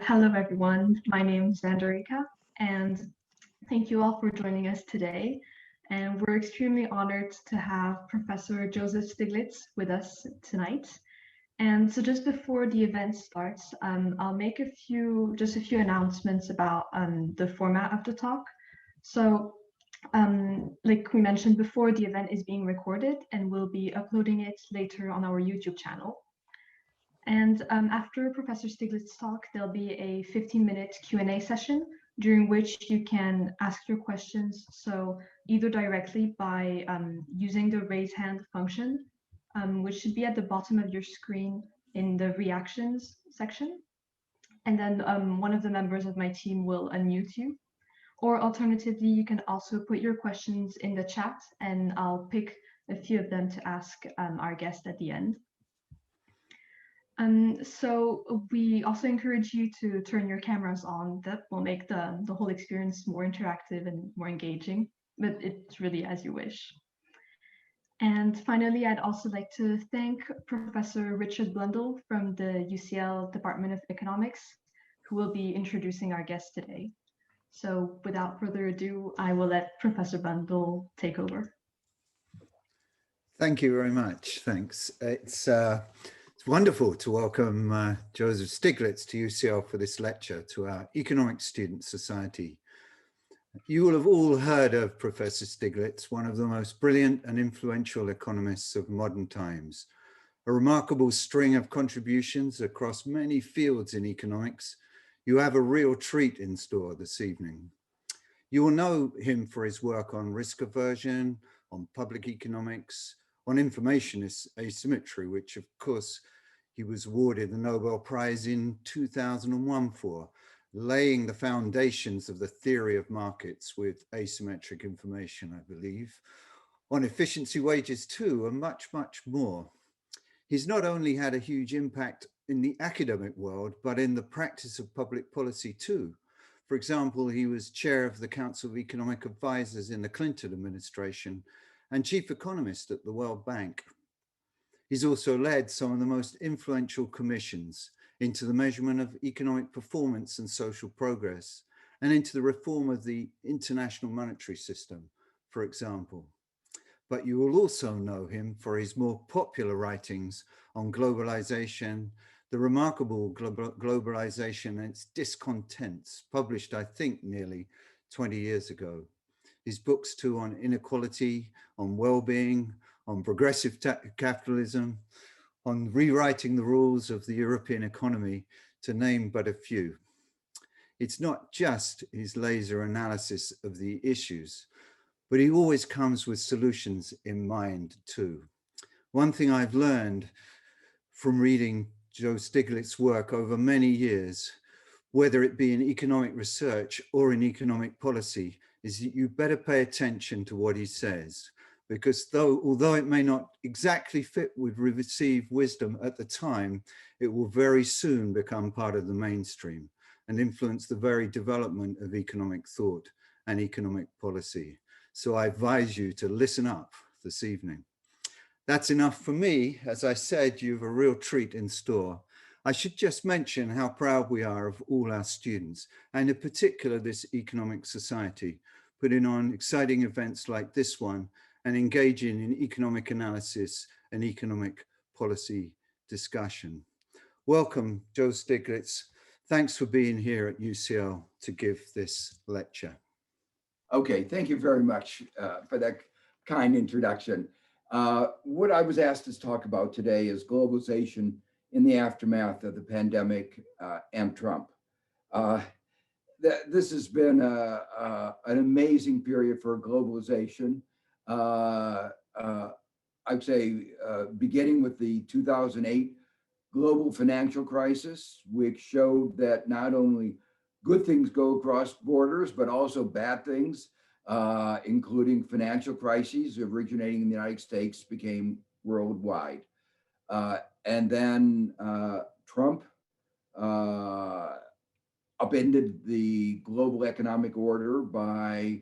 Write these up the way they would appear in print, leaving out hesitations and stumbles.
Hello everyone, my name is Vandorika, and thank you all for joining us today. And we're extremely honored to have Professor Joseph Stiglitz with us tonight. And so just before the event starts, I'll make just a few announcements about the format of the talk. So like we mentioned before, the event is being recorded and we'll be uploading it later on our YouTube channel. And after Professor Stiglitz's talk, there'll be a 15-minute Q&A session during which you can ask your questions. So either directly by using the raise hand function, which should be at the bottom of your screen in the reactions section. And then one of the members of my team will unmute you. Or alternatively, you can also put your questions in the chat and I'll pick a few of them to ask our guest at the end. So we also encourage you to turn your cameras on. That will make the whole experience more interactive and more engaging, but it's really as you wish. And finally, I'd also like to thank Professor Richard Blundell from the UCL Department of Economics, who will be introducing our guest today. So without further ado, I will let Professor Blundell take over. Thank you very much. Thanks. It's wonderful to welcome Joseph Stiglitz to UCL for this lecture to our Economic Student Society. You will have all heard of Professor Stiglitz, one of the most brilliant and influential economists of modern times. A remarkable string of contributions across many fields in economics. You have a real treat in store this evening. You will know him for his work on risk aversion, on public economics, on information asymmetry, which of course he was awarded the Nobel-Prize in 2001 for, laying the foundations of the theory of markets with asymmetric information, I believe, on efficiency wages too, and much, much more. He's not only had a huge impact in the academic world, but in the practice of public policy too. For example, he was chair of the Council of Economic Advisors in the Clinton administration and chief economist at the World Bank. He's also led some of the most influential commissions into the measurement of economic performance and social progress, and into the reform of the international monetary system, for example. But you will also know him for his more popular writings on globalization, the remarkable Globalization and its discontents, published, I think, nearly 20 years ago. His books too on inequality, on well-being, on progressive capitalism, on rewriting the rules of the European economy, to name but a few. It's not just his laser analysis of the issues, but he always comes with solutions in mind too. One thing I've learned from reading Joe Stiglitz's work over many years, whether it be in economic research or in economic policy, is that you better pay attention to what he says, because although it may not exactly fit with received wisdom at the time, it will very soon become part of the mainstream and influence the very development of economic thought and economic policy. So I advise you to listen up this evening. That's enough for me. As I said, you have a real treat in store. I should just mention how proud we are of all our students, and in particular this Economic Society, putting on exciting events like this one and engaging in economic analysis and economic policy discussion. Welcome, Joe Stiglitz. Thanks for being here at UCL to give this lecture. Okay, thank you very much for that kind introduction. What I was asked to talk about today is globalization in the aftermath of the pandemic and Trump. This has been an amazing period for globalization. I'd say beginning with the 2008 global financial crisis, which showed that not only good things go across borders, but also bad things, including financial crises originating in the United States, became worldwide. And then Trump upended the global economic order by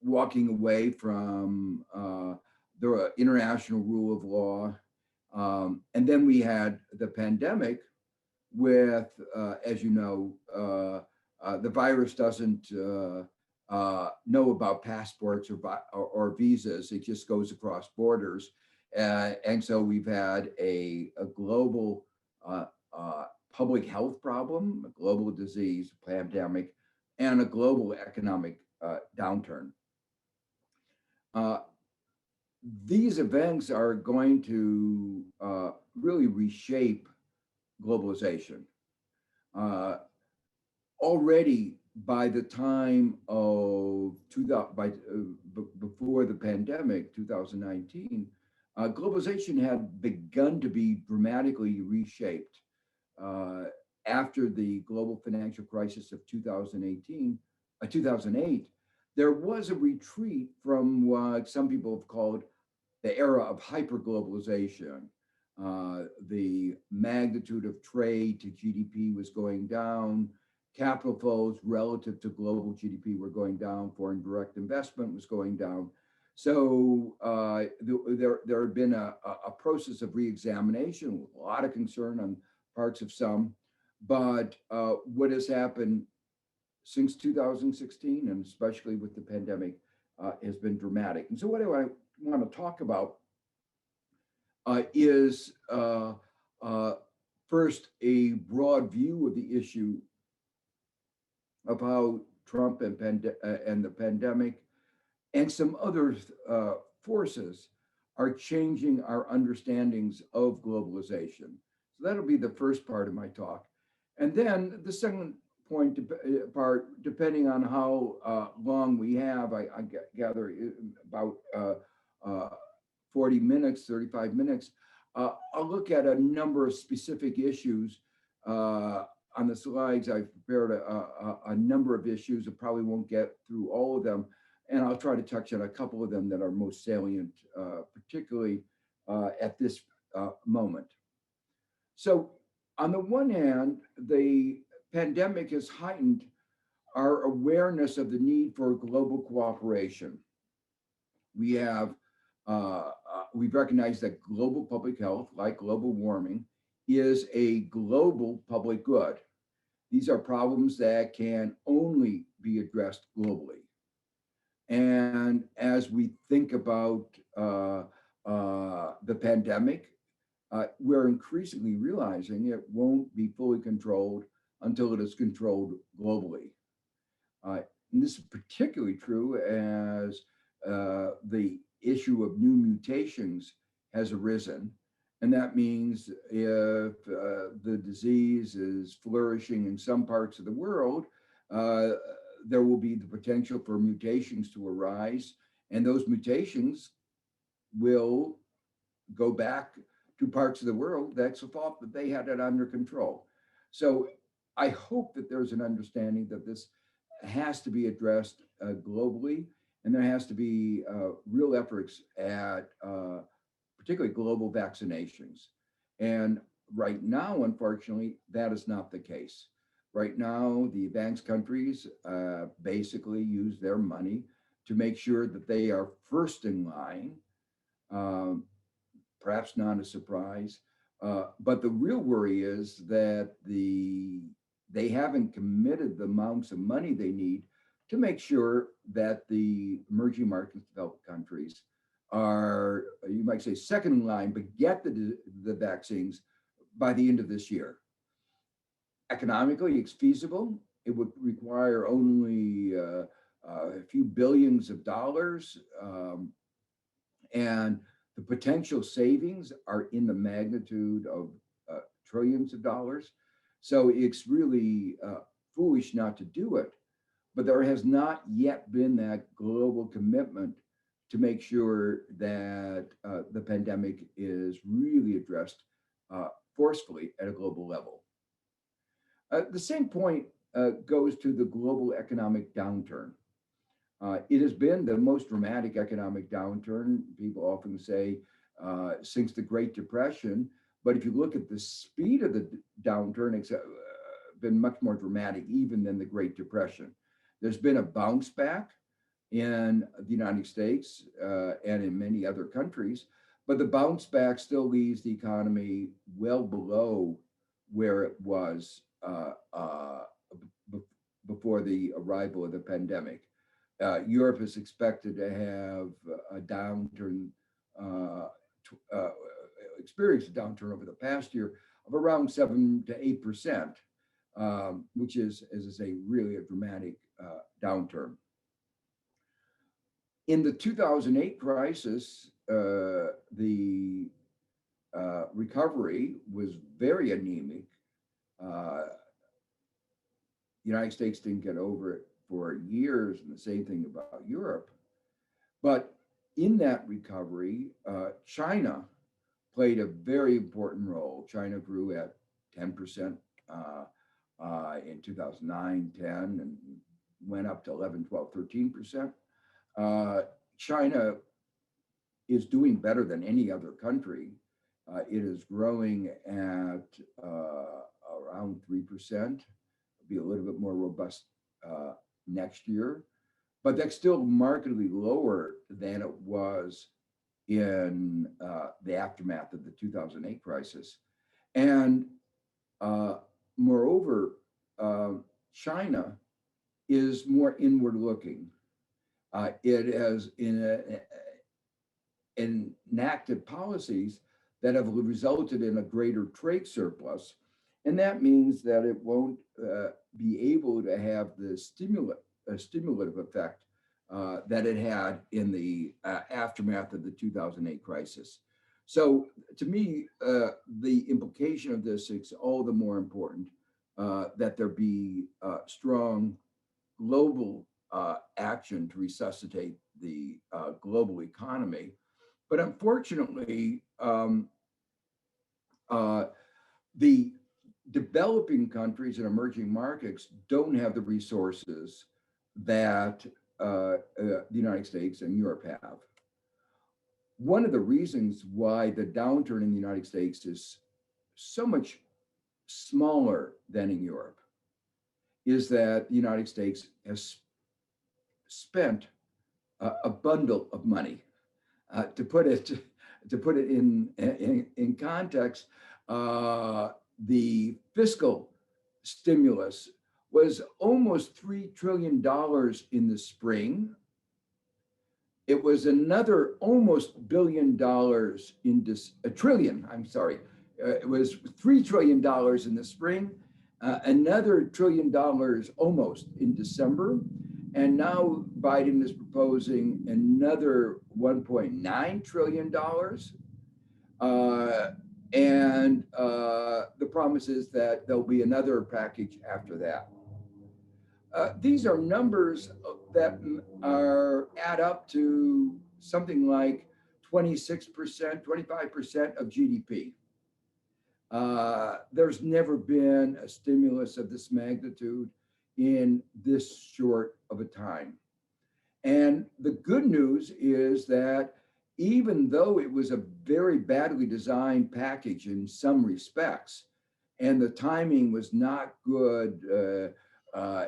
walking away from the international rule of law. And then we had the pandemic, with, as you know, the virus doesn't know about passports or visas. It just goes across borders. And so we've had a global public health problem, a global disease pandemic, and a global economic downturn. These events are going to really reshape globalization. Already by the time of before the pandemic, 2019, globalization had begun to be dramatically reshaped. After the global financial crisis of 2008, there was a retreat from what some people have called the era of hyperglobalization. The magnitude of trade to GDP was going down. Capital flows relative to global GDP were going down. Foreign direct investment was going down. So there had been a process of reexamination with a lot of concern on parts of some. But what has happened since 2016, and especially with the pandemic, has been dramatic. And so what I want to talk about is first a broad view of the issue of how Trump and the pandemic and some other forces are changing our understandings of globalization. So that'll be the first part of my talk. And then the second part, depending on how long we have, I gather about 40 minutes, 35 minutes, I'll look at a number of specific issues. On the slides, I've prepared a number of issues. I probably won't get through all of them, and I'll try to touch on a couple of them that are most salient, particularly at this moment. So on the one hand, the pandemic has heightened our awareness of the need for global cooperation. We have we've recognized that global public health, like global warming, is a global public good. These are problems that can only be addressed globally. And as we think about the pandemic, we're increasingly realizing it won't be fully controlled until it is controlled globally. And this is particularly true as the issue of new mutations has arisen. And that means if the disease is flourishing in some parts of the world, there will be the potential for mutations to arise. And those mutations will go back to parts of the world that thought that they had it under control. So I hope that there's an understanding that this has to be addressed globally, and there has to be real efforts at particularly global vaccinations. And right now, unfortunately, that is not the case. Right now, the advanced countries basically use their money to make sure that they are first in line, perhaps not a surprise. But the real worry is that they haven't committed the amounts of money they need to make sure that the emerging markets, developed countries are, you might say, second in line, but get the vaccines by the end of this year. Economically, it's feasible. It would require only a few billions of dollars, and the potential savings are in the magnitude of trillions of dollars. So it's really foolish not to do it. But there has not yet been that global commitment to make sure that the pandemic is really addressed forcefully at a global level. The same point goes to the global economic downturn. It has been the most dramatic economic downturn, people often say, since the Great Depression. But if you look at the speed of the downturn, it's been much more dramatic even than the Great Depression. There's been a bounce back in the United States and in many other countries, but the bounce back still leaves the economy well below where it was before the arrival of the pandemic. Europe is expected to have a downturn, experienced a downturn over the past year of around 7 to 8%, which is, as I say, really a dramatic downturn. In the 2008 crisis, the recovery was very anemic. The United States didn't get over it for years, and the same thing about Europe. But in that recovery, China played a very important role. China grew at 10% in 2009, 10, and went up to 11, 12, 13%. China is doing better than any other country. It is growing at around 3%. Be a little bit more robust next year, but that's still markedly lower than it was in the aftermath of the 2008 crisis. And moreover, China is more inward looking. It has enacted policies that have resulted in a greater trade surplus. And that means that it won't be able to have the stimulative effect that it had in the aftermath of the 2008 crisis. So to me, the implication of this is all the more important that there be strong global action to resuscitate the global economy. But unfortunately, the developing countries and emerging markets don't have the resources that the United States and Europe have. One of the reasons why the downturn in the United States is so much smaller than in Europe is that the United States has spent a bundle of money. To put it in context, the fiscal stimulus was almost $3 trillion in the spring. It was another almost $1 billion a trillion, I'm sorry. It was $3 trillion in the spring, another $1 trillion almost in December. And now Biden is proposing another $1.9 trillion. And the promise is that there'll be another package after that. These are numbers that add up to something like 26%, 25% of GDP. There's never been a stimulus of this magnitude in this short of a time. And the good news is that even though it was a very badly designed package in some respects, and the timing was not good,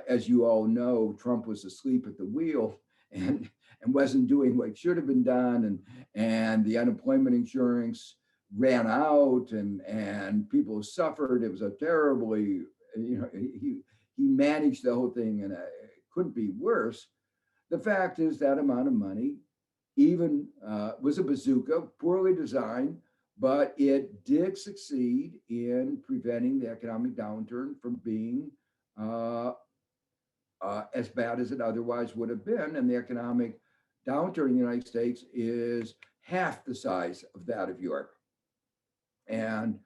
as you all know, Trump was asleep at the wheel and wasn't doing what should have been done, and the unemployment insurance ran out, and people suffered. It was a terribly, he managed the whole thing, and it couldn't be worse. The fact is that amount of money even was a bazooka, poorly designed, but it did succeed in preventing the economic downturn from being as bad as it otherwise would have been. And the economic downturn in the United States is half the size of that of Europe. And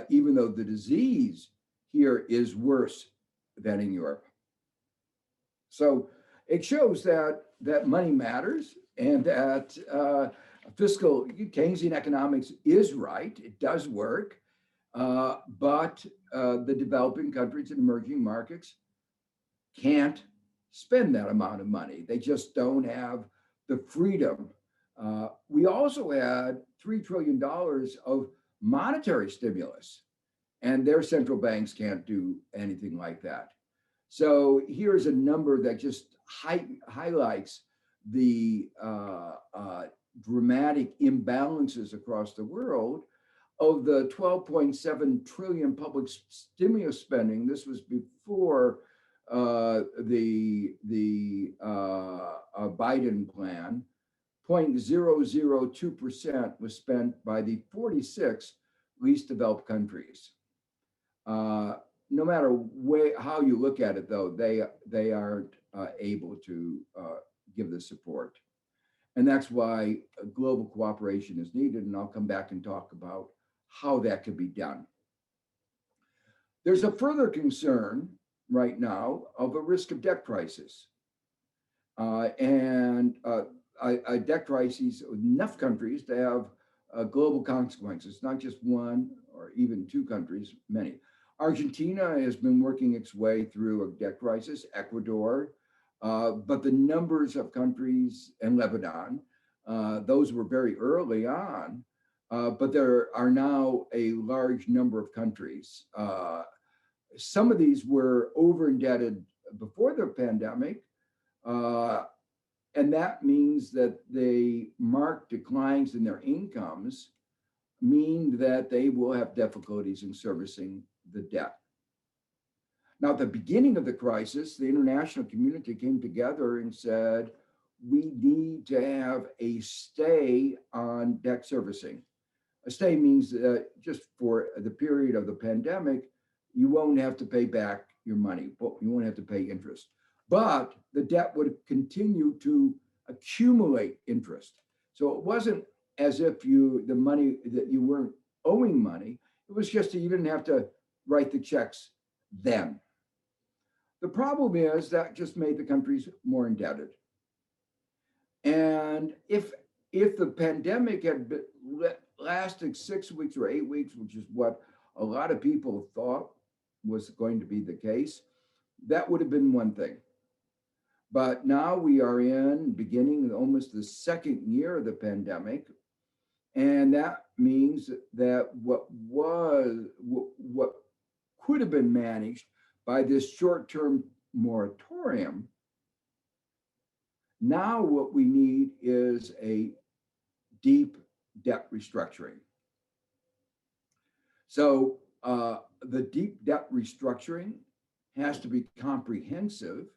even though the disease here is worse than in Europe. So it shows that money matters, and that fiscal Keynesian economics is right. It does work, but the developing countries and emerging markets can't spend that amount of money. They just don't have the freedom. We also had $3 trillion of monetary stimulus, and their central banks can't do anything like that. So here's a number that just highlights the dramatic imbalances across the world of the 12.7 trillion public stimulus spending, this was before the Biden plan, 0.002% was spent by the 46 least developed countries. No matter how you look at it, though, they aren't able to give the support. And that's why global cooperation is needed. And I'll come back and talk about how that could be done. There's a further concern right now of a risk of debt crisis. And a debt crisis with enough countries to have global consequences, not just one or even two countries, many. Argentina has been working its way through a debt crisis, Ecuador, but the numbers of countries, and Lebanon, those were very early on, but there are now a large number of countries. Some of these were over indebted before the pandemic, and that means that the marked declines in their incomes mean that they will have difficulties in servicing the debt. Now, at the beginning of the crisis, the international community came together and said, we need to have a stay on debt servicing. A stay means just for the period of the pandemic, you won't have to pay back your money, but you won't have to pay interest. But the debt would continue to accumulate interest. So it wasn't as if the money that you weren't owing money, it was just that you didn't have to write the checks then. The problem is that just made the countries more indebted. And if the pandemic had lasted 6 weeks or 8 weeks, which is what a lot of people thought was going to be the case, that would have been one thing. But now we are beginning almost the second year of the pandemic. And that means that what could have been managed by this short-term moratorium, now what we need is a deep debt restructuring. So the deep debt restructuring has to be comprehensive,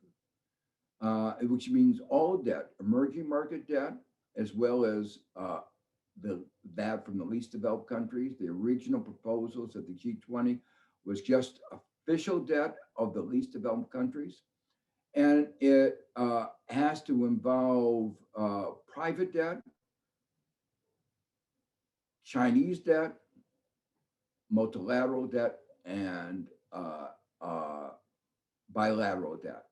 which means all debt, emerging market debt, as well as that from the least developed countries. The original proposals at the G20 was just official debt of the least developed countries. And it has to involve private debt, Chinese debt, multilateral debt, and bilateral debt.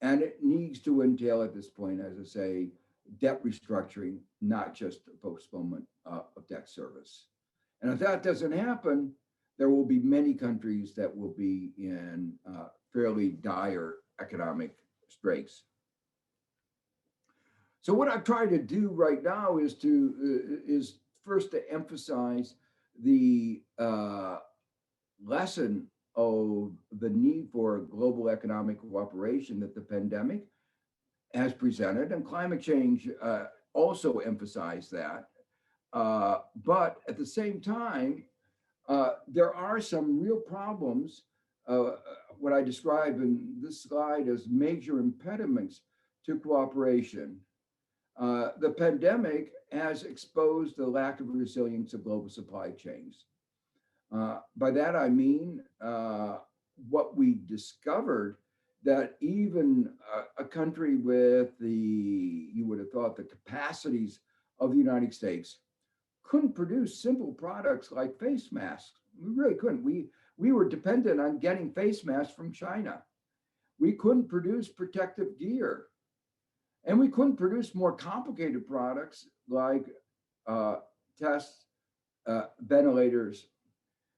And it needs to entail at this point, as I say, debt restructuring, not just the postponement of debt service. And if that doesn't happen, there will be many countries that will be in fairly dire economic straits. So what I've tried to do right now is first to emphasize the lesson of the need for global economic cooperation that the pandemic has presented, and climate change also emphasized that. But at the same time, there are some real problems, what I describe in this slide as major impediments to cooperation. The pandemic has exposed the lack of resilience of global supply chains. By that, I mean what we discovered, that even a country with you would have thought the capacities of the United States couldn't produce simple products like face masks. We really couldn't. We were dependent on getting face masks from China. We couldn't produce protective gear. And we couldn't produce more complicated products like tests, ventilators.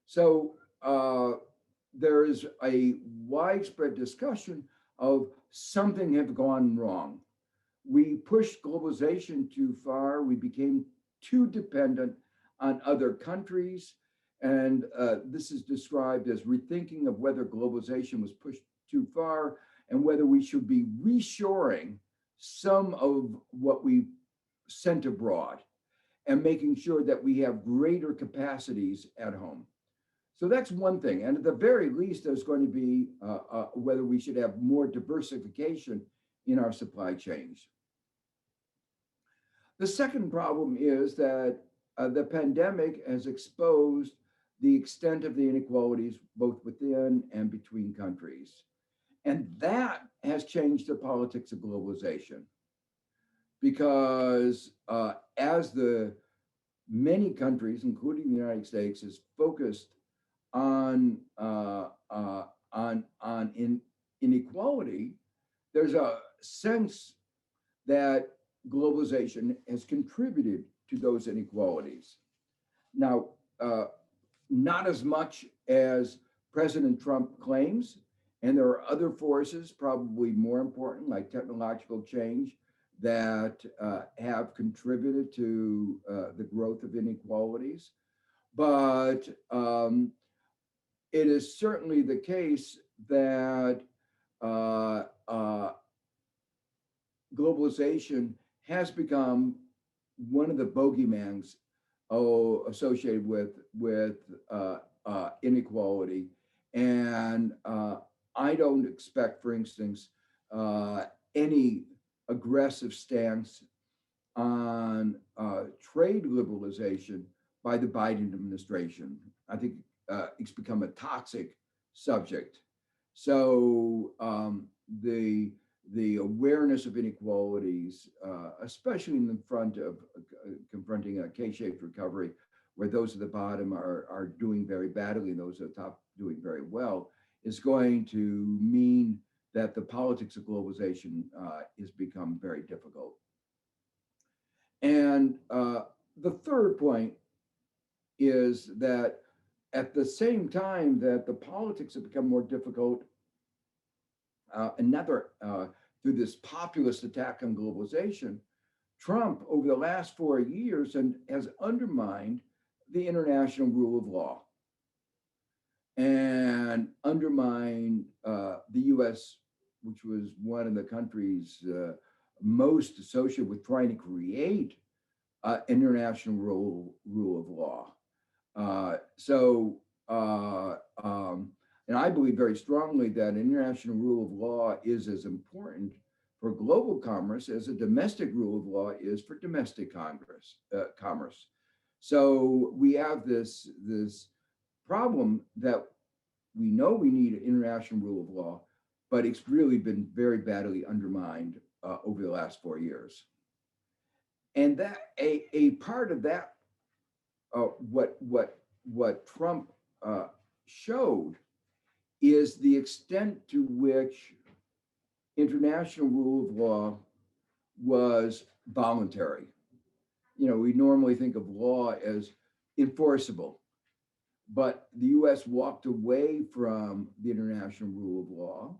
So there is a widespread discussion of something had gone wrong. We pushed globalization too far. We became too dependent on other countries. And this is described as rethinking of whether globalization was pushed too far and whether we should be reshoring some of what we sent abroad. and making sure that we have greater capacities at home. So that's one thing. And at the very least, there's going to be whether we should have more diversification in our supply chains. The second problem is that the pandemic has exposed the extent of the inequalities both within and between countries. And that has changed the politics of globalization because as the many countries, including the United States, is focused on inequality, there's a sense that globalization has contributed to those inequalities. Now, not as much as President Trump claims, and there are other forces, probably more important, like technological change, that have contributed to the growth of inequalities. But it is certainly the case that globalization has become one of the bogeymans associated with inequality. And I don't expect, for instance, any aggressive stance on trade liberalization by the Biden administration. I think it's become a toxic subject. So the awareness of inequalities, especially in the front of confronting a K-shaped recovery, where those at the bottom are doing very badly and those at the top doing very well, is going to mean that the politics of globalization has become very difficult. And the third point is that at the same time that the politics have become more difficult, through this populist attack on globalization, Trump over the last 4 years has undermined the international rule of law and undermined the US, which was one of the countries most associated with trying to create international rule of law. And I believe very strongly that international rule of law is as important for global commerce as a domestic rule of law is for domestic commerce. So we have this problem that we know we need an international rule of law, but it's really been very badly undermined over the last 4 years. And that a part of that, what Trump showed is the extent to which international rule of law was voluntary. You know, we normally think of law as enforceable, but the US walked away from the international rule of law.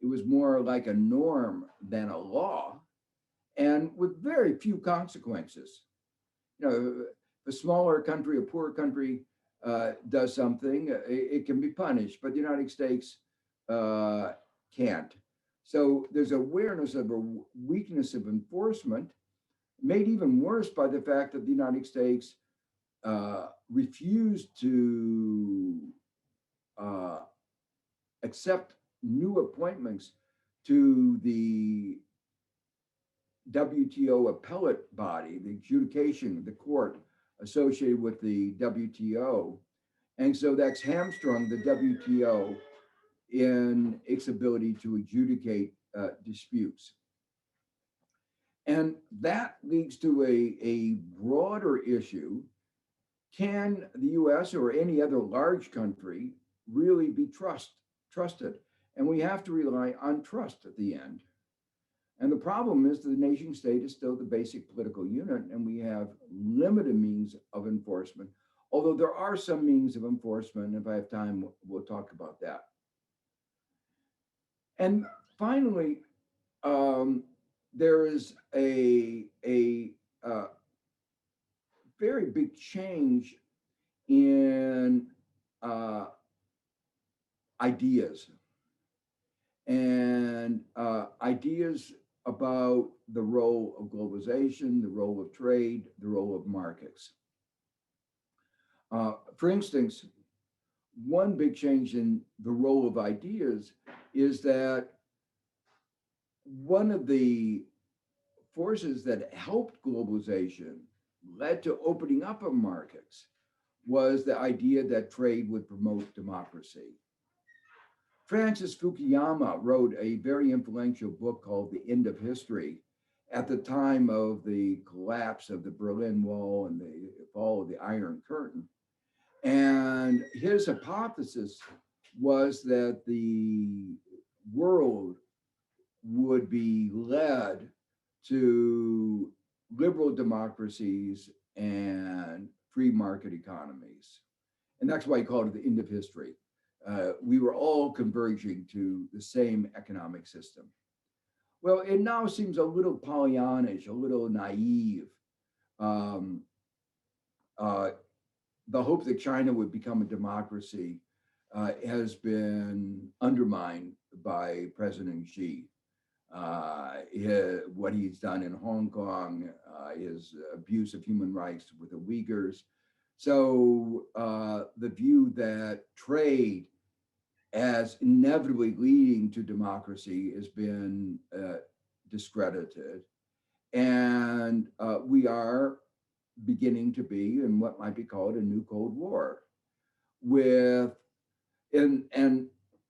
It was more like a norm than a law, and with very few consequences. You know, if a smaller country, a poor country, does something, it can be punished, but the United States can't. So there's awareness of a weakness of enforcement, made even worse by the fact that the United States refused to accept new appointments to the WTO appellate body, the adjudication, the court associated with the WTO. And so that's hamstrung the WTO in its ability to adjudicate disputes. And that leads to a broader issue. Can the US or any other large country really be trusted? And we have to rely on trust at the end. And the problem is that the nation state is still the basic political unit, and we have limited means of enforcement, although there are some means of enforcement. If I have time, we'll talk about that. And finally, there is a very big change in ideas. And ideas about the role of globalization, the role of trade, the role of markets. For instance, one big change in the role of ideas is that one of the forces that helped globalization, led to opening up of markets, was the idea that trade would promote democracy. Francis Fukuyama wrote a very influential book called The End of History at the time of the collapse of the Berlin Wall and the fall of the Iron Curtain. And his hypothesis was that the world would be led to liberal democracies and free market economies. And that's why he called it the end of history. We were all converging to the same economic system. Well, it now seems a little Pollyannish, a little naive. The hope that China would become a democracy has been undermined by President Xi. What he's done in Hong Kong, his abuse of human rights with the Uyghurs. So the view that trade as inevitably leading to democracy has been discredited. And we are beginning to be in what might be called a new Cold War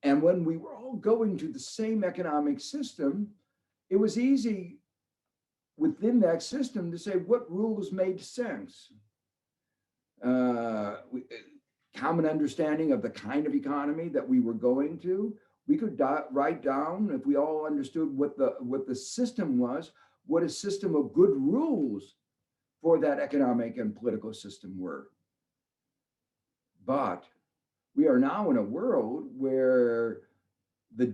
and when we were all going to the same economic system, it was easy within that system to say what rules made sense. Common understanding of the kind of economy that we were going to. We could write down, if we all understood what the system was, what a system of good rules for that economic and political system were. But we are now in a world where the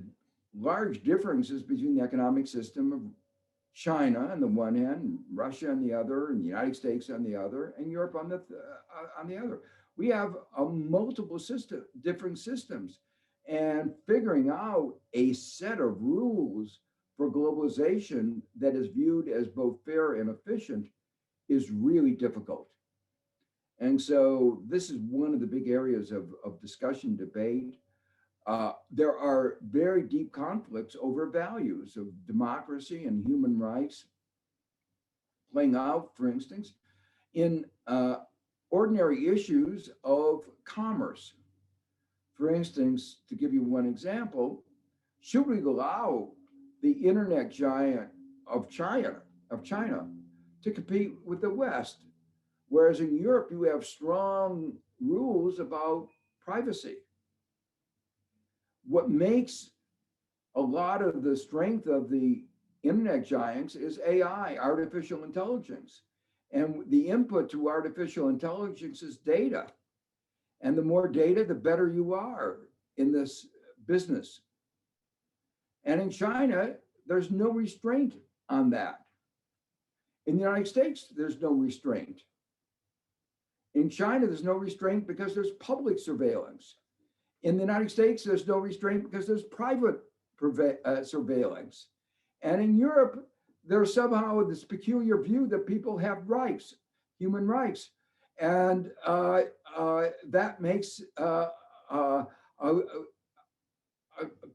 large differences between the economic system of China on the one hand, Russia on the other, and the United States on the other, and Europe on the other. We have multiple different systems, and figuring out a set of rules for globalization that is viewed as both fair and efficient is really difficult. And so this is one of the big areas of discussion, debate. There are very deep conflicts over values of democracy and human rights playing out, for instance, in ordinary issues of commerce. For instance, to give you one example, should we allow the internet giant of China to compete with the West? Whereas in Europe, you have strong rules about privacy. What makes a lot of the strength of the internet giants is AI, artificial intelligence. And the input to artificial intelligence is data. And the more data, the better you are in this business. And in China, there's no restraint on that. In the United States, there's no restraint. In China, there's no restraint because there's public surveillance. In the United States, there's no restraint because there's private surveillance. And in Europe, there's somehow this peculiar view that people have rights, human rights. And that makes a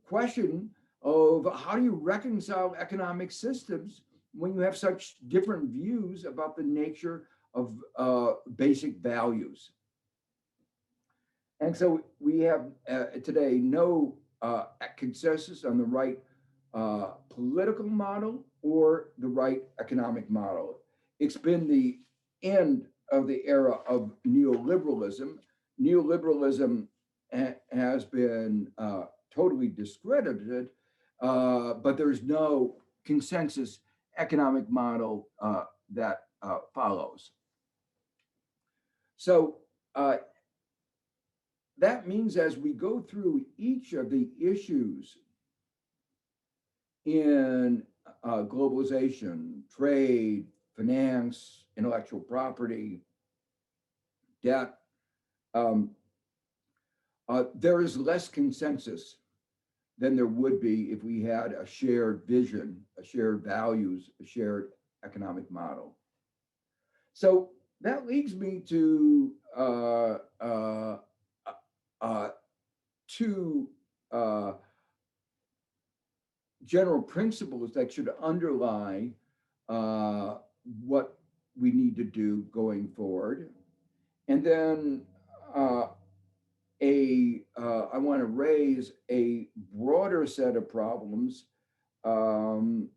question of how do you reconcile economic systems when you have such different views about the nature of basic values. And so we have today no consensus on the right political model or the right economic model. It's been the end of the era of neoliberalism. Neoliberalism has been totally discredited, but there's no consensus economic model that follows. So that means as we go through each of the issues in globalization, trade, finance, intellectual property, debt, there is less consensus than there would be if we had a shared vision, a shared values, a shared economic model. So that leads me to two general principles that should underlie what we need to do going forward. And then I want to raise a broader set of problems that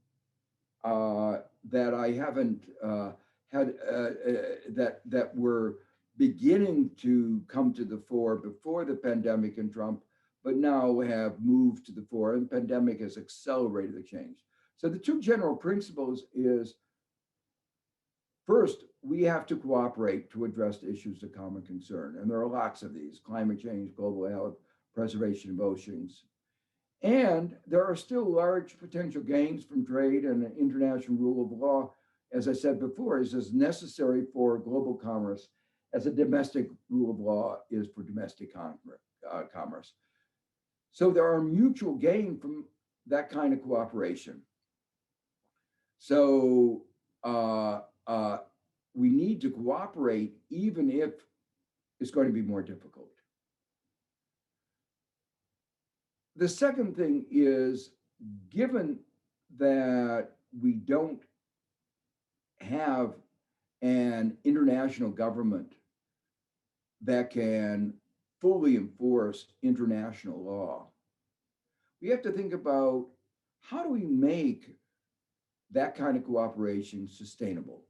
I haven't had that were beginning to come to the fore before the pandemic and Trump, but now have moved to the fore, and the pandemic has accelerated the change. So the two general principles is, first, we have to cooperate to address issues of common concern. And there are lots of these: climate change, global health, preservation of oceans. And there are still large potential gains from trade, and international rule of law, as I said before, is as necessary for global commerce as a domestic rule of law is for domestic commerce. So there are mutual gain from that kind of cooperation. So we need to cooperate even if it's going to be more difficult. The second thing is, given that we don't have an international government that can fully enforce international law, we have to think about how do we make that kind of cooperation sustainable.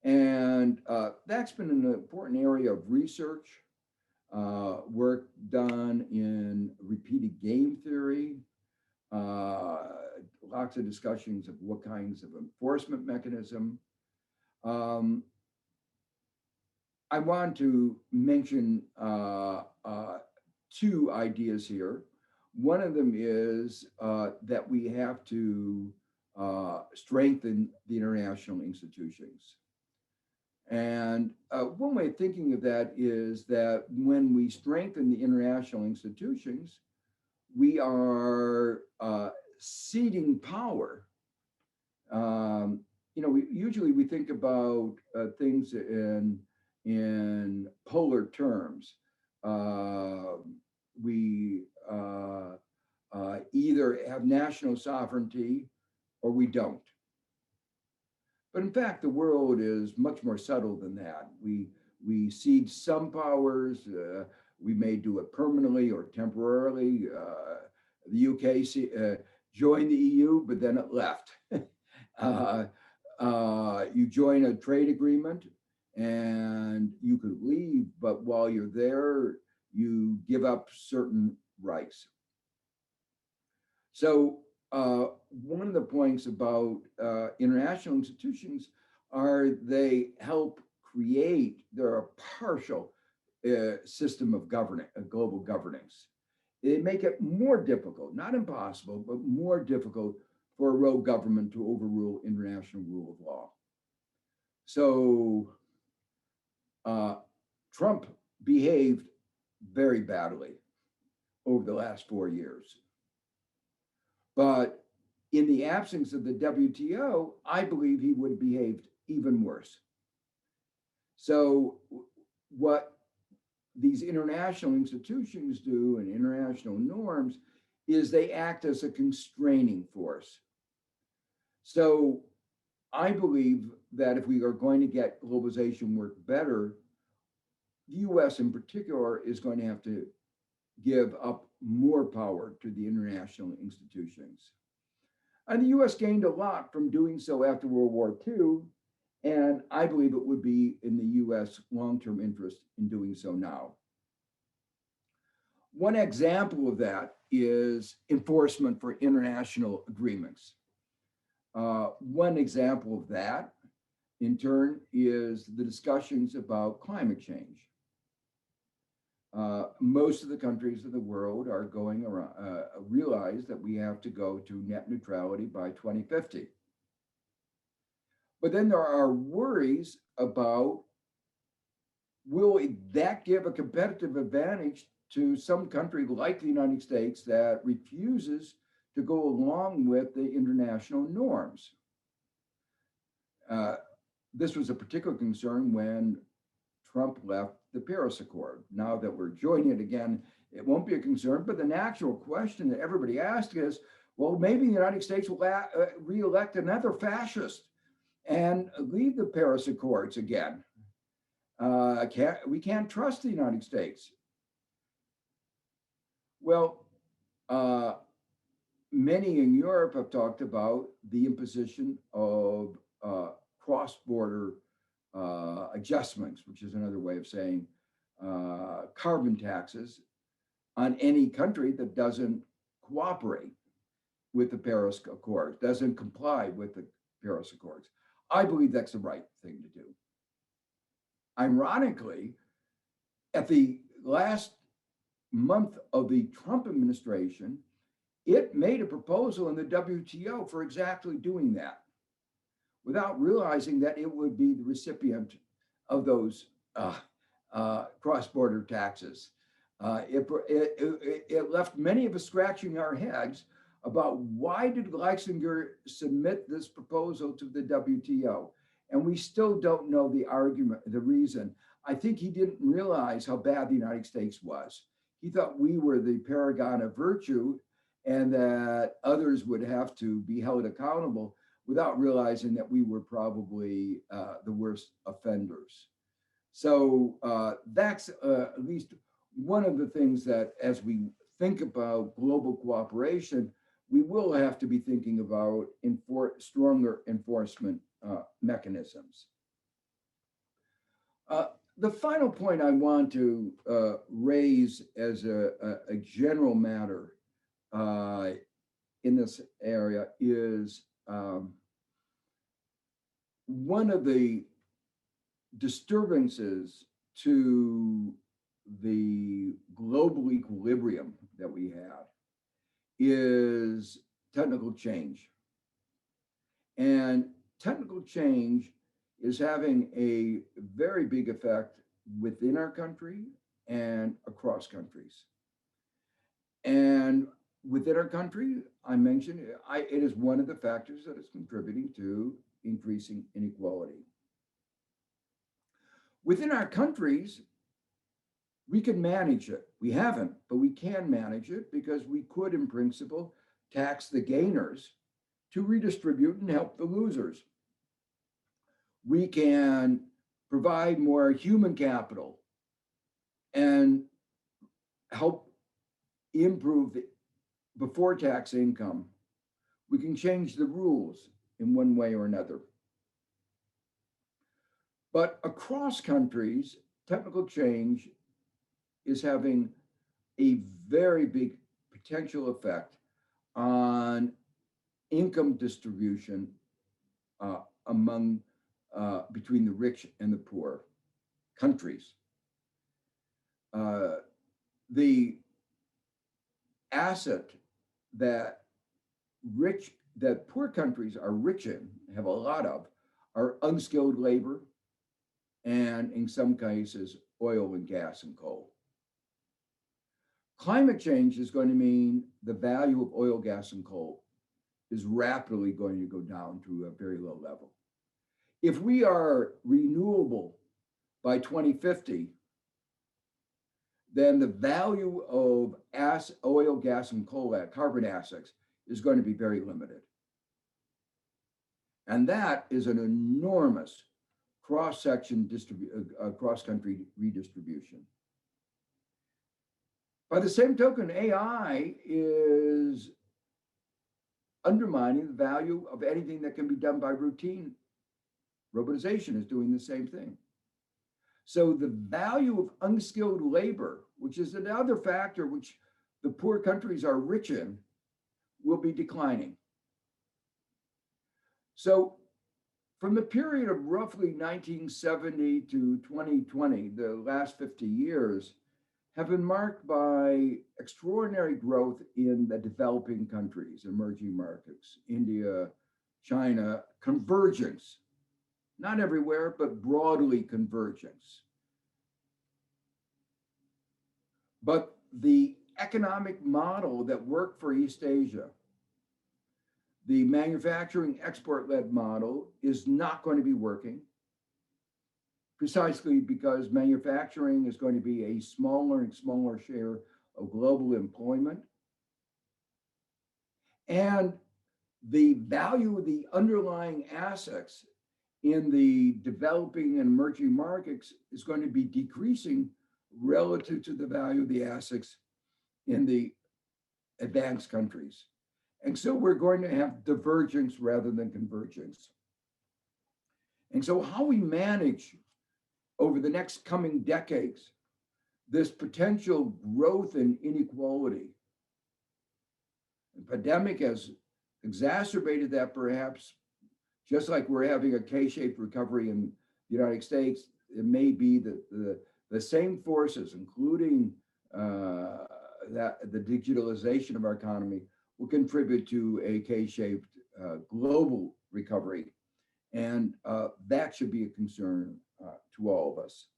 And that's been an important area of research, work done in repeated game theory, lots of discussions of what kinds of enforcement mechanism. I want to mention two ideas here. One of them is that we have to strengthen the international institutions. And one way of thinking of that is that when we strengthen the international institutions, we are ceding power. Usually we think about things in polar terms. We either have national sovereignty or we don't. But in fact, the world is much more subtle than that. We cede some powers. We may do it permanently or temporarily. The UK joined the EU, but then it left. You join a trade agreement and you could leave, but while you're there, you give up certain rights. So one of the points about international institutions are they help create their partial system of global governance. They make it more difficult, not impossible, but more difficult for a rogue government to overrule international rule of law. So Trump behaved very badly over the last 4 years. But in the absence of the WTO, I believe he would have behaved even worse. So what these international institutions do and international norms is they act as a constraining force. So I believe that if we are going to get globalization work better, the US in particular is going to have to give up more power to the international institutions. And the US gained a lot from doing so after World War II, and I believe it would be in the US long-term interest in doing so now. One example of that is enforcement for international agreements. One example of that, in turn, is the discussions about climate change. Most of the countries of the world are going around, realize that we have to go to net neutrality by 2050. But then there are worries about, will that give a competitive advantage to some country like the United States that refuses to go along with the international norms. This was a particular concern when Trump left the Paris Accord. Now that we're joining it again, it won't be a concern, but the natural question that everybody asks is, well, maybe the United States will re-elect another fascist and leave the Paris Accords again. We can't trust the United States. Well, many in Europe have talked about the imposition of cross-border adjustments, which is another way of saying carbon taxes on any country that doesn't cooperate with the Paris Accords, doesn't comply with the Paris Accords. I believe that's the right thing to do. Ironically, at the last month of the Trump administration, it made a proposal in the WTO for exactly doing that, without realizing that it would be the recipient of those cross-border taxes. It left many of us scratching our heads about why did Leisinger submit this proposal to the WTO? And we still don't know the argument, the reason. I think he didn't realize how bad the United States was. He thought we were the paragon of virtue and that others would have to be held accountable, without realizing that we were probably the worst offenders. So that's at least one of the things that, as we think about global cooperation, we will have to be thinking about stronger enforcement mechanisms. The final point I want to raise as a general matter in this area is one of the disturbances to the global equilibrium that we have is technical change. And technical change is having a very big effect within our country and across countries. And within our country, I mentioned, it is one of the factors that is contributing to increasing inequality. Within our countries, we can manage it. We haven't, but we can manage it because we could, in principle, tax the gainers to redistribute and help the losers. We can provide more human capital and help improve the before tax income. We can change the rules in one way or another. But across countries, technical change is having a very big potential effect on income distribution between the rich and the poor countries. The asset that poor countries are rich in, have a lot of, are unskilled labor, and in some cases, oil and gas and coal. Climate change is going to mean the value of oil, gas, and coal is rapidly going to go down to a very low level. If we are renewable by 2050, then the value of oil, gas, and coal, carbon assets, is going to be very limited. And that is an enormous cross-section cross-country redistribution. By the same token, AI is undermining the value of anything that can be done by routine. Robotization is doing the same thing. So the value of unskilled labor, which is another factor which the poor countries are rich in, will be declining. So from the period of roughly 1970 to 2020, the last 50 years have been marked by extraordinary growth in the developing countries, emerging markets, India, China, convergence. Not everywhere, but broadly convergence. But the economic model that worked for East Asia, the manufacturing export-led model, is not going to be working, precisely because manufacturing is going to be a smaller and smaller share of global employment. And the value of the underlying assets in the developing and emerging markets is going to be decreasing relative to the value of the assets in the advanced countries. And so we're going to have divergence rather than convergence. And so how we manage over the next coming decades this potential growth in inequality. The pandemic has exacerbated that, perhaps, just like we're having a K-shaped recovery in the United States. It may be that the same forces, including that the digitalization of our economy, will contribute to a K-shaped global recovery. And that should be a concern to all of us.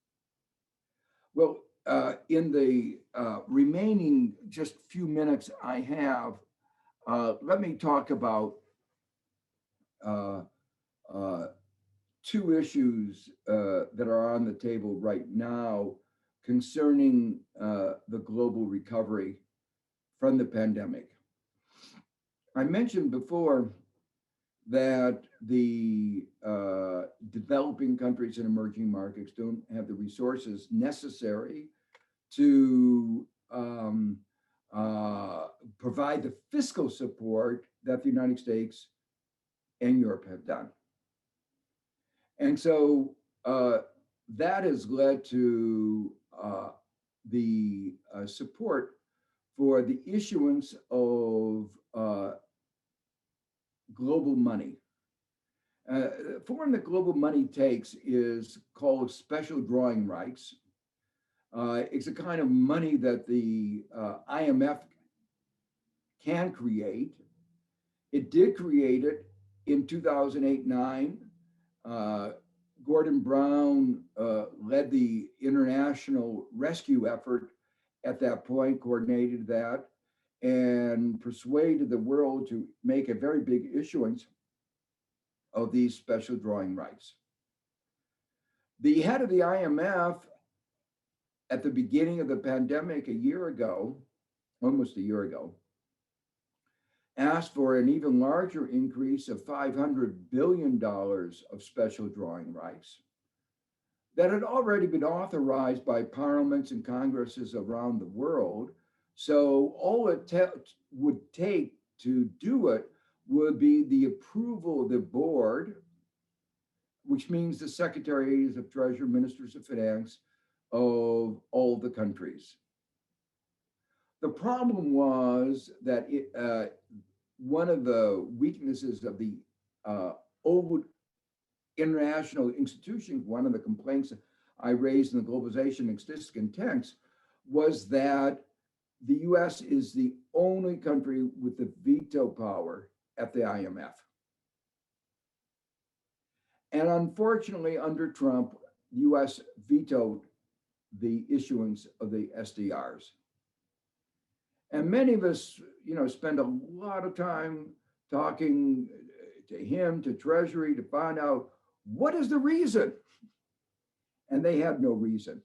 Well, in the remaining just few minutes I have, let me talk about two issues that are on the table right now concerning the global recovery from the pandemic. I mentioned before that the developing countries and emerging markets don't have the resources necessary to provide the fiscal support that the United States and Europe have done. And so that has led to the support for the issuance of global money. The form that global money takes is called special drawing rights. It's a kind of money that the IMF can create. It did create it in 2008-9. Gordon Brown led the international rescue effort at that point, coordinated that, and persuaded the world to make a very big issuance of these special drawing rights. The head of the IMF at the beginning of the pandemic a year ago, almost a year ago, asked for an even larger increase of $500 billion of special drawing rights that had already been authorized by parliaments and congresses around the world. So all it would take to do it would be the approval of the board, which means the secretaries of treasury, ministers of finance of all the countries. The problem was that one of the weaknesses of the old international institutions, one of the complaints I raised in the Globalization and Statistics text, was that the US is the only country with the veto power at the IMF. And unfortunately, under Trump, the US vetoed the issuance of the SDRs. And many of us, spend a lot of time talking to him, to Treasury, to find out what is the reason. And they had no reason.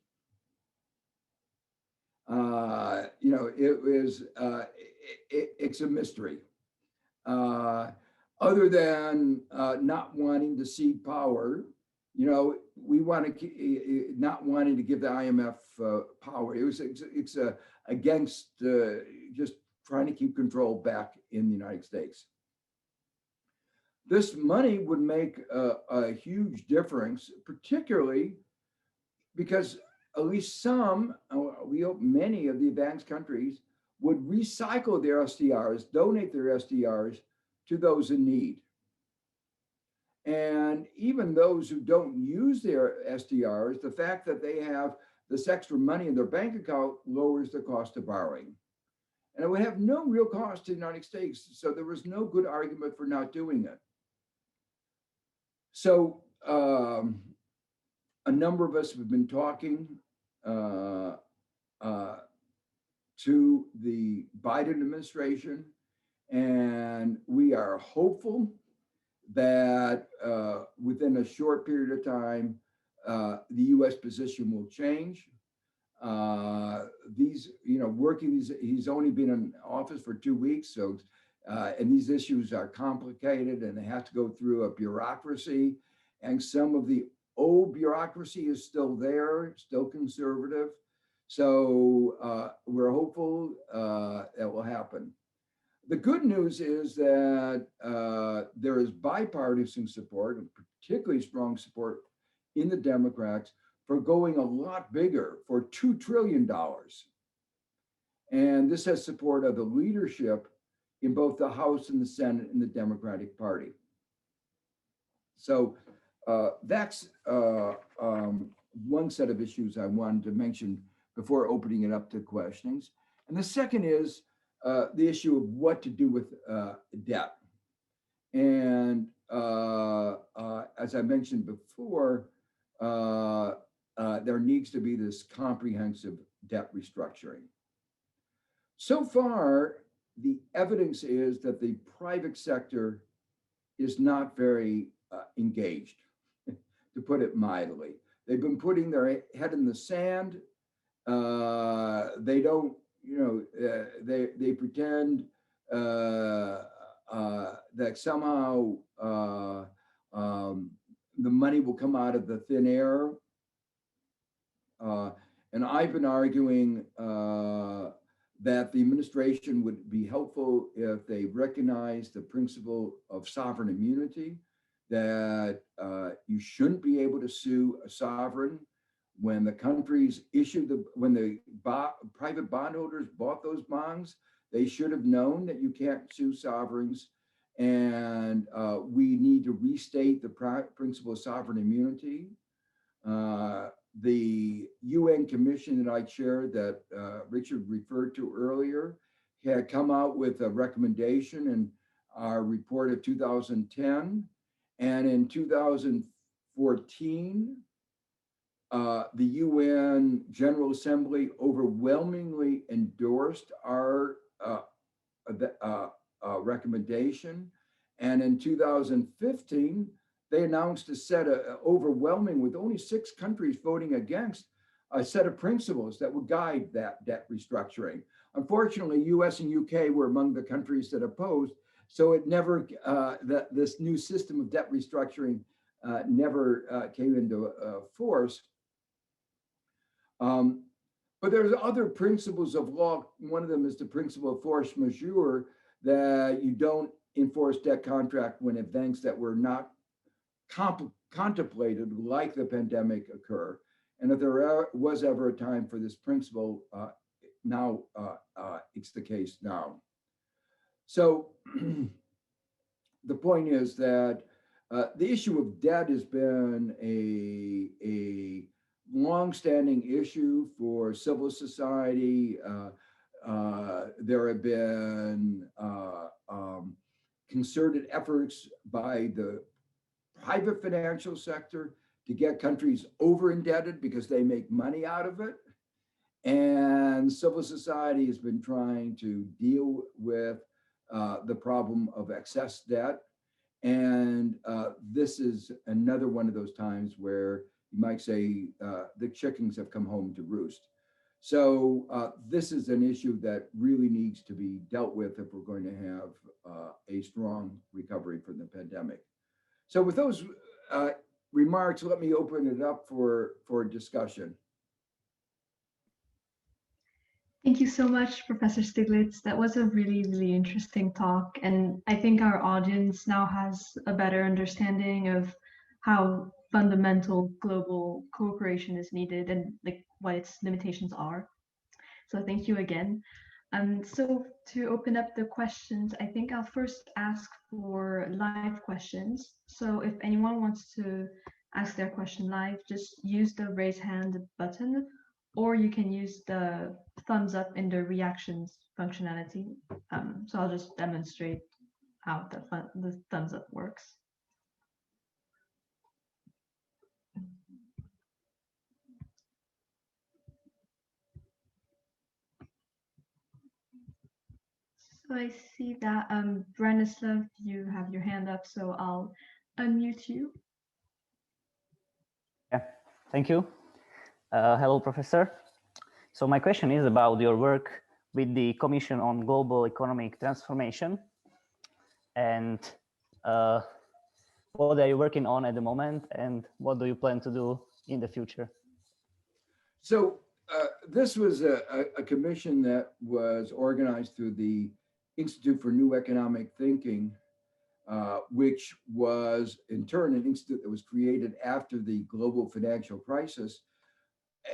It's a mystery. Other than not wanting to cede power, we want to not wanting to give the IMF power. It's against just trying to keep control back in the United States. This money would make a huge difference, particularly because at least some, we hope many of the advanced countries would recycle their SDRs, donate their SDRs to those in need. And even those who don't use their SDRs, the fact that they have this extra money in their bank account lowers the cost of borrowing. And it would have no real cost to the United States. So there was no good argument for not doing it. So a number of us have been talking to the Biden administration, and we are hopeful that within a short period of time, the U.S. position will change. He's only been in office for 2 weeks, so and these issues are complicated and they have to go through a bureaucracy, and some of the old bureaucracy is still there, still conservative. So we're hopeful that will happen. The good news is that there is bipartisan support, and particularly strong support in the Democrats, for going a lot bigger, for $2 trillion. And this has support of the leadership in both the House and the Senate in the Democratic Party. So that's one set of issues I wanted to mention before opening it up to questions. And the second is the issue of what to do with debt. And as I mentioned before, there needs to be this comprehensive debt restructuring. So far, the evidence is that the private sector is not very engaged, to put it mildly. They've been putting their head in the sand. They don't, they pretend that somehow the money will come out of the thin air. And I've been arguing that the administration would be helpful if they recognize the principle of sovereign immunity, that you shouldn't be able to sue a sovereign when the countries when the private bondholders bought those bonds. They should have known that you can't sue sovereigns, and we need to restate the principle of sovereign immunity. The UN commission that I chaired, that Richard referred to earlier, had come out with a recommendation in our report of 2010. And in 2014, the UN General Assembly overwhelmingly endorsed our recommendation. And in 2015, they announced a set of overwhelming, with only 6 countries voting against, a set of principles that would guide that debt restructuring. Unfortunately, US and UK were among the countries that opposed, so it never, this new system of debt restructuring never came into force. But there's other principles of law. One of them is the principle of force majeure, that you don't enforce debt contract when events that were not contemplated, like the pandemic, occur. And if there was ever a time for this principle, now it's the case now. So the point is that the issue of debt has been a long-standing issue for civil society. There have been concerted efforts by the private financial sector to get countries over-indebted because they make money out of it. And civil society has been trying to deal with the problem of excess debt. And this is another one of those times where you might say the chickens have come home to roost. So this is an issue that really needs to be dealt with if we're going to have a strong recovery from the pandemic. So with those remarks, let me open it up for discussion. Thank you so much, Professor Stiglitz. That was a really, really interesting talk. And I think our audience now has a better understanding of how fundamental global cooperation is needed and like what its limitations are. So thank you again. So to open up the questions, I think I'll first ask for live questions. So if anyone wants to ask their question live, just use the raise hand button, or you can use the thumbs up in the reactions functionality. So I'll just demonstrate how the thumbs up works. So I see that Branislav, you have your hand up, so I'll unmute you. Yeah, thank you. Hello, Professor. So my question is about your work with the Commission on Global Economic Transformation, and what are you working on at the moment, and what do you plan to do in the future? So this was a commission that was organized through the Institute for New Economic Thinking, which was in turn an institute that was created after the global financial crisis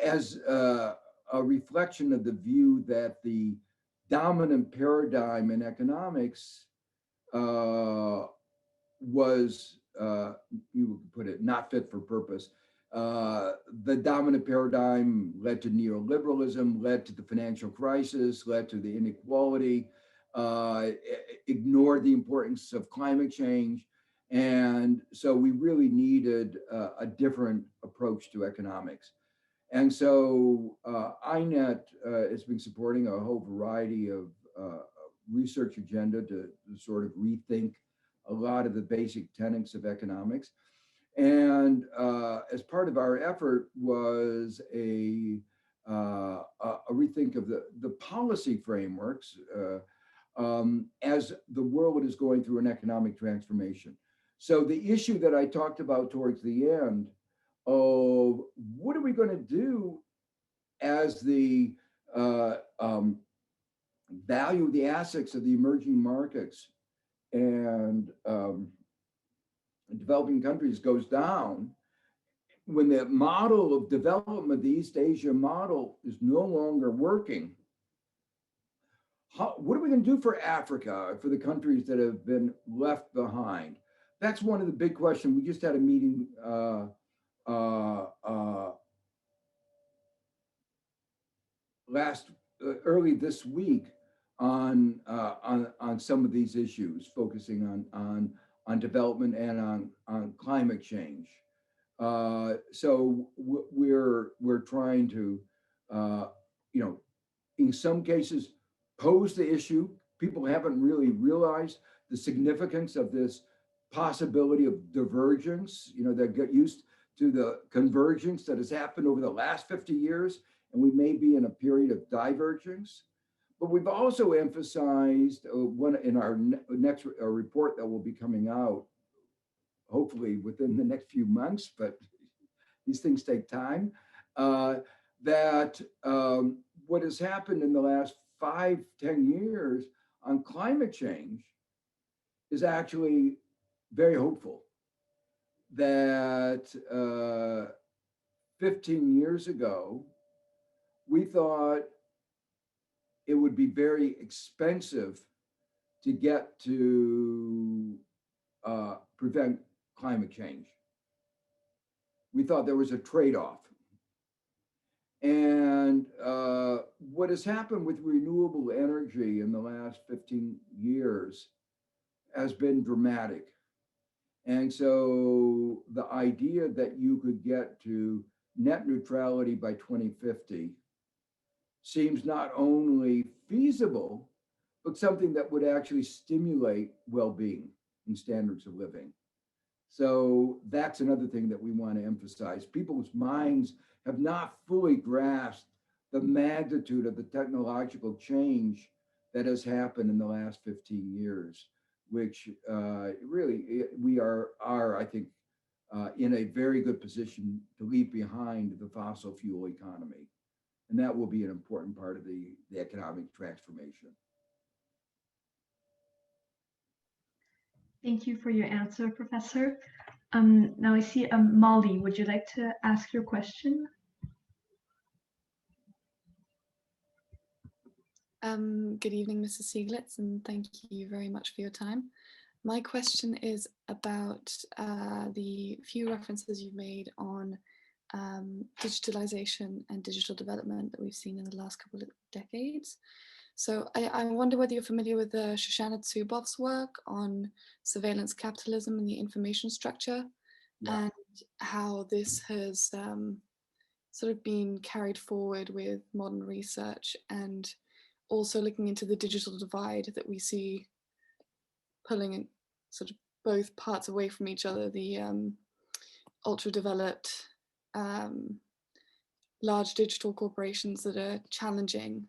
as a reflection of the view that the dominant paradigm in economics was, you would put it, not fit for purpose. The dominant paradigm led to neoliberalism, led to the financial crisis, led to the inequality, ignored the importance of climate change. And so we really needed a different approach to economics. And so INET has been supporting a whole variety of research agenda to sort of rethink a lot of the basic tenets of economics. And as part of our effort was a rethink of the policy frameworks as the world is going through an economic transformation. So the issue that I talked about towards the end of what are we going to do as the value of the assets of the emerging markets and developing countries goes down, when the model of development, the East Asia model, is no longer working, what are we going to do for Africa, for the countries that have been left behind? That's one of the big questions. We just had a meeting early this week on some of these issues, focusing on development and on climate change. So we're trying to, in some cases, pose the issue. People haven't really realized the significance of this possibility of divergence. They get used to the convergence that has happened over the last 50 years, and we may be in a period of divergence. But we've also emphasized in our next report that will be coming out, hopefully within the next few months, but these things take time, that what has happened in the last 5-10 years on climate change is actually very hopeful. That 15 years ago, we thought it would be very expensive to get to prevent climate change. We thought there was a trade-off. And what has happened with renewable energy in the last 15 years has been dramatic. And so the idea that you could get to net neutrality by 2050 seems not only feasible, but something that would actually stimulate well-being and standards of living. So that's another thing that we want to emphasize. People's minds have not fully grasped the magnitude of the technological change that has happened in the last 15 years, which really we are, I think, in a very good position to leave behind the fossil fuel economy. And that will be an important part of the economic transformation. Thank you for your answer, Professor. Now I see Molly, would you like to ask your question? Good evening, Mr. Stiglitz, and thank you very much for your time. My question is about the few references you've made on digitalization and digital development that we've seen in the last couple of decades. So I wonder whether you're familiar with Shoshana Zuboff's work on surveillance capitalism and the information structure, and how this has sort of been carried forward with modern research, and also looking into the digital divide that we see pulling in sort of both parts away from each other, the ultra developed large digital corporations that are challenging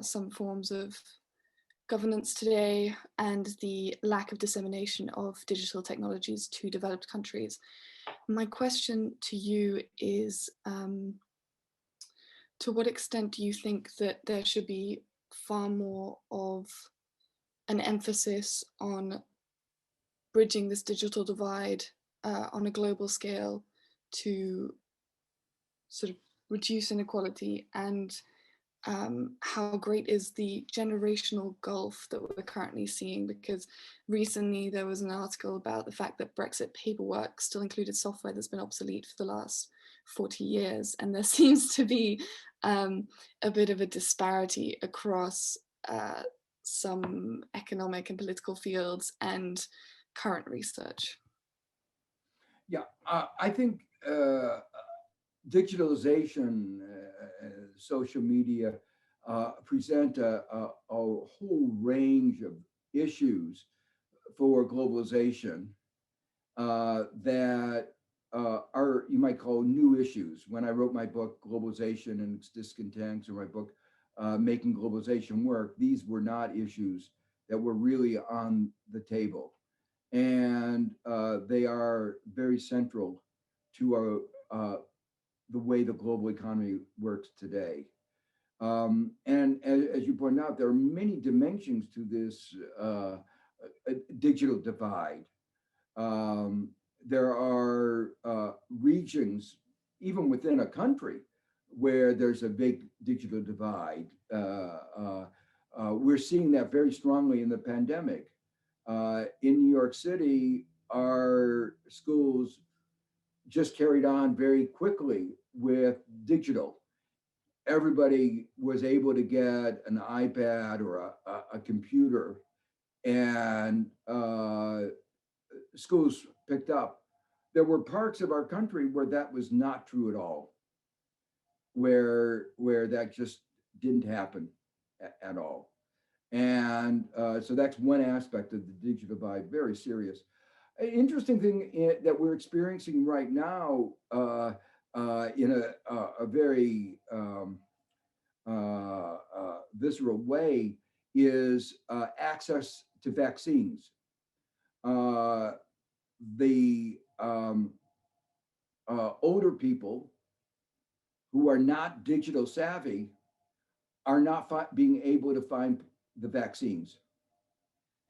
some forms of governance today, and the lack of dissemination of digital technologies to developed countries. My question to you is, to what extent do you think that there should be far more of an emphasis on bridging this digital divide on a global scale to sort of reduce inequality, and how great is the generational gulf that we're currently seeing? Because recently there was an article about the fact that Brexit paperwork still included software that's been obsolete for the last 40 years. And there seems to be a bit of a disparity across some economic and political fields and current research. Yeah, I think digitalization, social media present a whole range of issues for globalization that are, you might call, new issues. When I wrote my book, Globalization and Its Discontents, or my book, Making Globalization Work, these were not issues that were really on the table. And they are very central to the way the global economy works today. And as you pointed out, there are many dimensions to this digital divide. There are regions, even within a country, where there's a big digital divide. We're seeing that very strongly in the pandemic. In New York City, our schools just carried on very quickly with digital. Everybody was able to get an iPad or a computer, and schools picked up. There were parts of our country where that was not true at all, where that just didn't happen at all. And so that's one aspect of the digital divide, very serious. An interesting thing that we're experiencing right now in a very visceral way is access to vaccines. The older people who are not digital savvy are not being able to find the vaccines,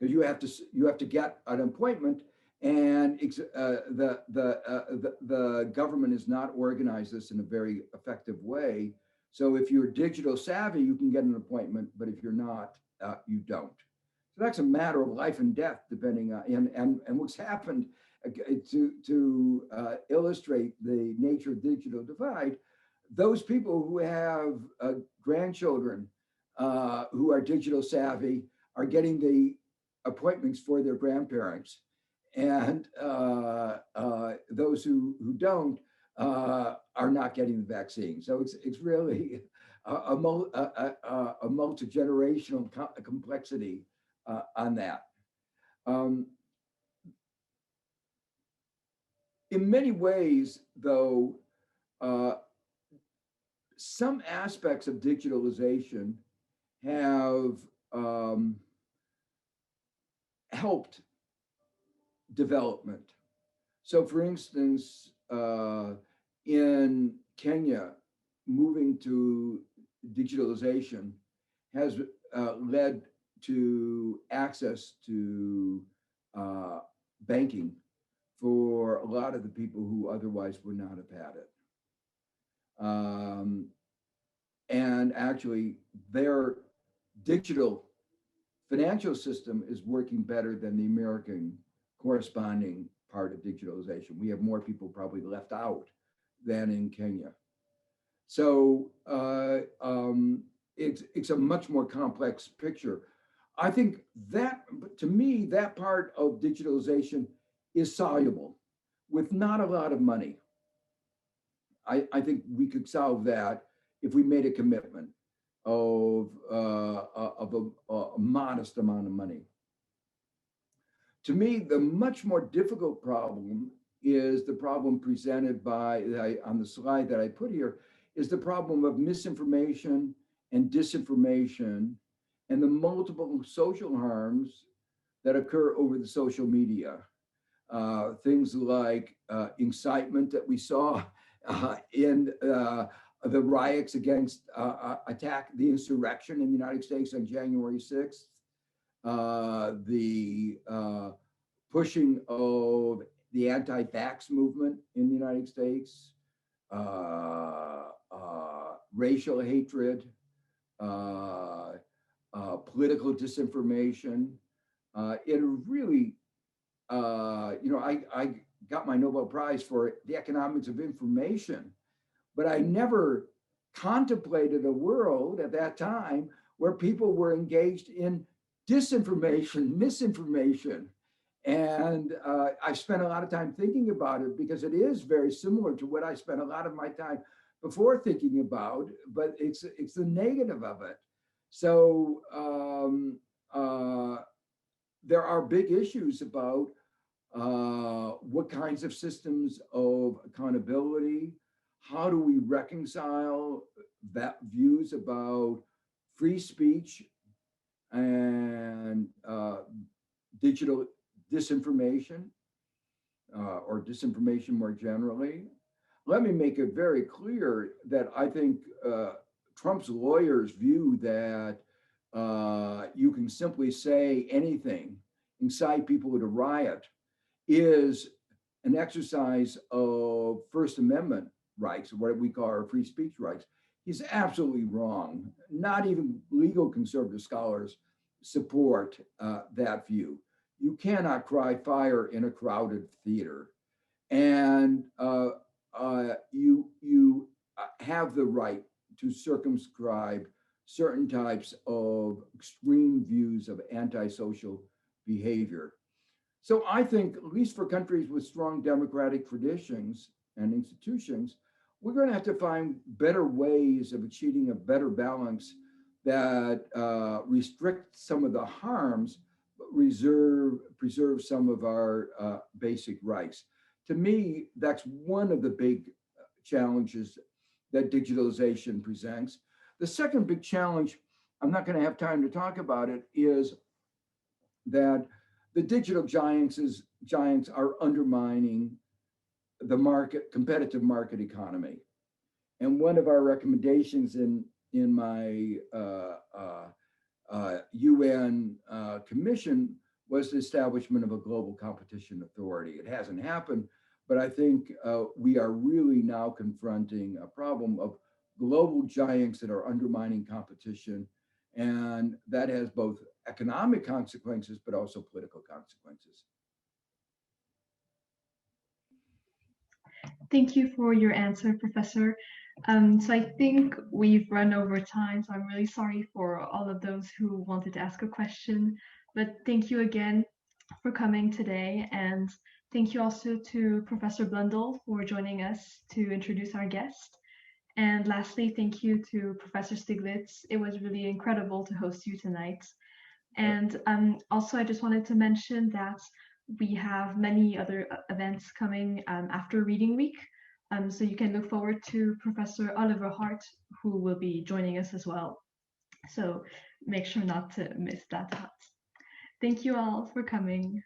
because you have to get an appointment, and the government has not organized this in a very effective way. So if you're digital savvy, you can get an appointment, but if you're not, you don't. So that's a matter of life and death, depending on, and what's happened to illustrate the nature of digital divide. Those people who have grandchildren who are digital savvy are getting the appointments for their grandparents, and those who don't are not getting the vaccine. So it's really a multi-generational complexity on that. In many ways, though, some aspects of digitalization have helped development. So for instance, in Kenya, moving to digitalization has led to access to banking for a lot of the people who otherwise would not have had it. And actually, their digital financial system is working better than the American corresponding part of digitalization. We have more people probably left out than in Kenya. So it's a much more complex picture. I think that, to me, that part of digitalization is soluble with not a lot of money. I think we could solve that if we made a commitment. of a modest amount of money. To me, the much more difficult problem is the problem presented by, on the slide that I put here, is the problem of misinformation and disinformation and the multiple social harms that occur over the social media. Things like incitement that we saw in the riots against the insurrection in the United States on January 6th, the pushing of the anti-vax movement in the United States, racial hatred, political disinformation. It really, I got my Nobel-Prize for the economics of information, but I never contemplated a world at that time where people were engaged in disinformation, misinformation. And I spent a lot of time thinking about it because it is very similar to what I spent a lot of my time before thinking about, but it's the negative of it. So there are big issues about what kinds of systems of accountability, how do we reconcile that views about free speech and digital disinformation or disinformation more generally. Let me make it very clear that I think Trump's lawyers view that you can simply say anything, incite people to riot, is an exercise of First Amendment rights, what we call our free speech rights. He's absolutely wrong. Not even legal conservative scholars support that view. You cannot cry fire in a crowded theater. And you have the right to circumscribe certain types of extreme views of antisocial behavior. So I think, at least for countries with strong democratic traditions and institutions, we're going to have to find better ways of achieving a better balance that restrict some of the harms, but preserve some of our basic rights. To me, that's one of the big challenges that digitalization presents. The second big challenge, I'm not going to have time to talk about it, is that the digital giants are undermining the competitive market economy. And one of our recommendations in my UN commission was the establishment of a global competition authority. It hasn't happened, but I think we are really now confronting a problem of global giants that are undermining competition. And that has both economic consequences, but also political consequences. Thank you for your answer, Professor. So I think we've run over time, so I'm really sorry for all of those who wanted to ask a question. But thank you again for coming today. And thank you also to Professor Blundell for joining us to introduce our guest. And lastly, thank you to Professor Stiglitz. It was really incredible to host you tonight. And also, I just wanted to mention that we have many other events coming after Reading Week. So you can look forward to Professor Oliver Hart, who will be joining us as well. So make sure not to miss that. Thank you all for coming.